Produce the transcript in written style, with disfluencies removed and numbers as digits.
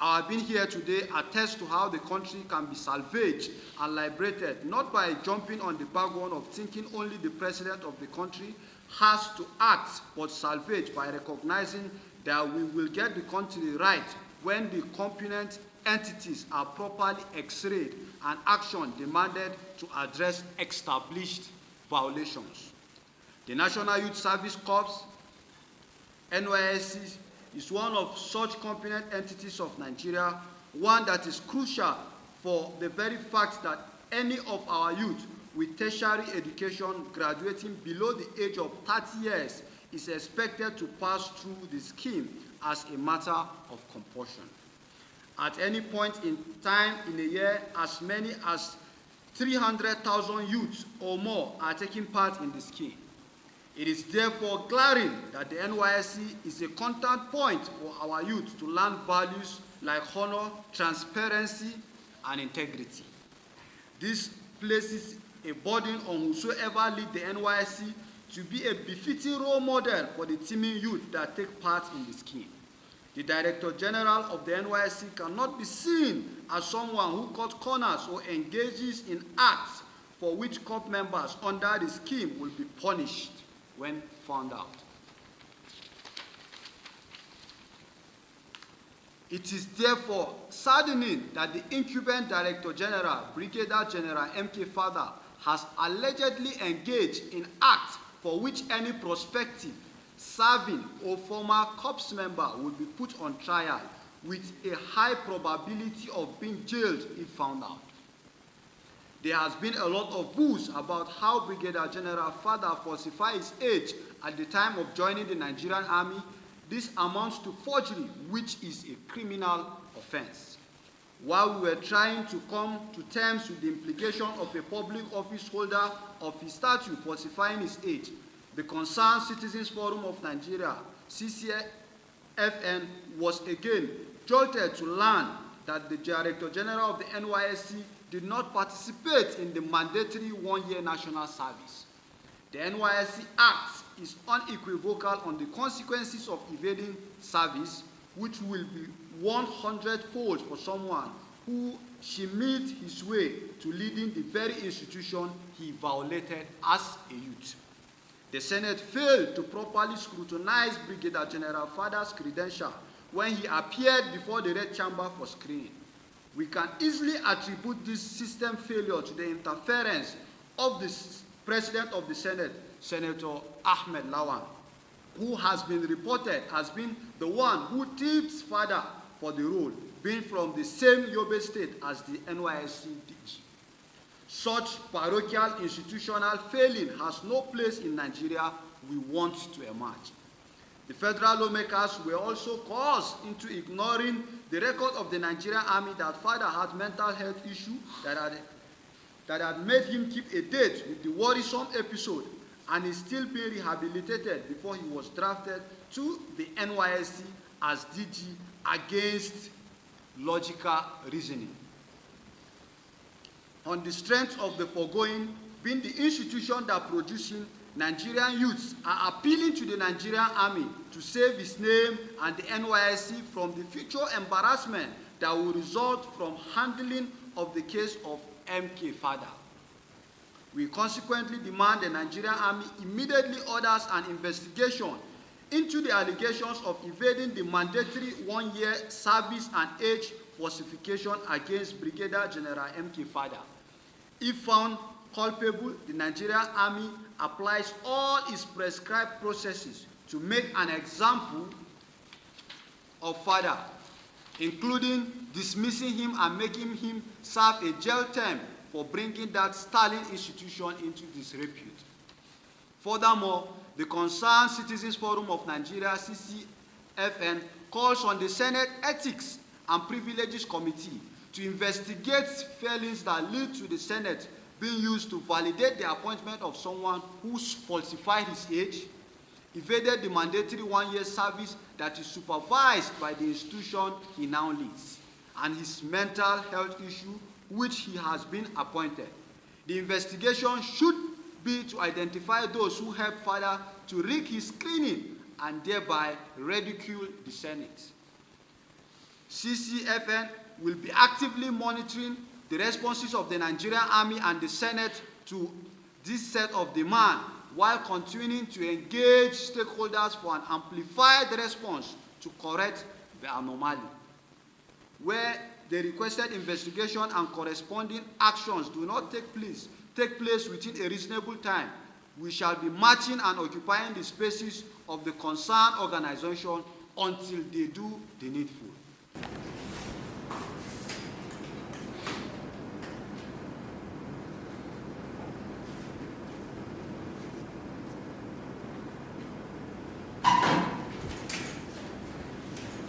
Our being here today attests to how the country can be salvaged and liberated, not by jumping on the bandwagon of thinking only the president of the country has to act, but salvaged by recognizing that we will get the country right when the component entities are properly x-rayed and action demanded to address established violations. The National Youth Service Corps, NYSC, is one of such component entities of Nigeria, one that is crucial for the very fact that any of our youth with tertiary education graduating below the age of 30 years is expected to pass through the scheme as a matter of compulsion. At any point in time in a year, as many as 300,000 youths or more are taking part in the scheme. It is therefore glaring that the NYSC is a contact point for our youth to learn values like honor, transparency, and integrity. This places a burden on whosoever lead the NYSC to be a befitting role model for the teeming youth that take part in the scheme. The Director General of the NYSC cannot be seen as someone who cuts corners or engages in acts for which corps members under the scheme will be punished when found out. It is therefore saddening that the incumbent Director General, Brigadier General M.K. Father, has allegedly engaged in acts for which any prospective, serving, or former corps member will be put on trial with a high probability of being jailed if found out. There has been a lot of buzz about how Brigadier General Father falsified his age at the time of joining the Nigerian Army. This amounts to forgery, which is a criminal offense. While we were trying to come to terms with the implication of a public office holder of his statue falsifying his age, the Concerned Citizens Forum of Nigeria, CCFN, was again jolted to learn that the Director General of the NYSC did not participate in the mandatory one-year national service. The NYSC Act is unequivocal on the consequences of evading service, which will be 100-fold for someone who shimmied his way to leading the very institution he violated as a youth. The Senate failed to properly scrutinize Brigadier General Father's credentials when he appeared before the Red Chamber for screening. We can easily attribute this system failure to the interference of the President of the Senate, Senator Ahmed Lawan, who has been reported as being the one who tipped Father for the role, being from the same Yobe state as the NYSC DG. Such parochial institutional failing has no place in Nigeria we want to emerge. The federal lawmakers were also coerced into ignoring the record of the Nigerian Army that Father had mental health issues that had made him keep a date with the worrisome episode, and is still being rehabilitated before he was drafted to the NYSC as DG against logical reasoning. On the strength of the foregoing, being the institution that producing Nigerian youths are appealing to the Nigerian Army to save its name and the NYSC from the future embarrassment that will result from handling of the case of MK Father. We consequently demand the Nigerian Army immediately orders an investigation into the allegations of evading the mandatory one-year service and age falsification against Brigadier General MK Father. If found culpable, the Nigerian Army applies all its prescribed processes to make an example of Father, including dismissing him and making him serve a jail term for bringing that sterling institution into disrepute. Furthermore, the Concerned Citizens Forum of Nigeria, CCFN, calls on the Senate Ethics and Privileges Committee to investigate failings that lead to the Senate being used to validate the appointment of someone who falsified his age, evaded the mandatory one-year service that is supervised by the institution he now leads, and his mental health issue, which he has been appointed. The investigation should be to identify those who helped Father to rig his screening and thereby ridicule the Senate. CCFN will be actively monitoring the responses of the Nigerian Army and the Senate to this set of demands, while continuing to engage stakeholders for an amplified response to correct the anomaly. Where the requested investigation and corresponding actions do not take place within a reasonable time, we shall be marching and occupying the spaces of the concerned organization until they do the needful.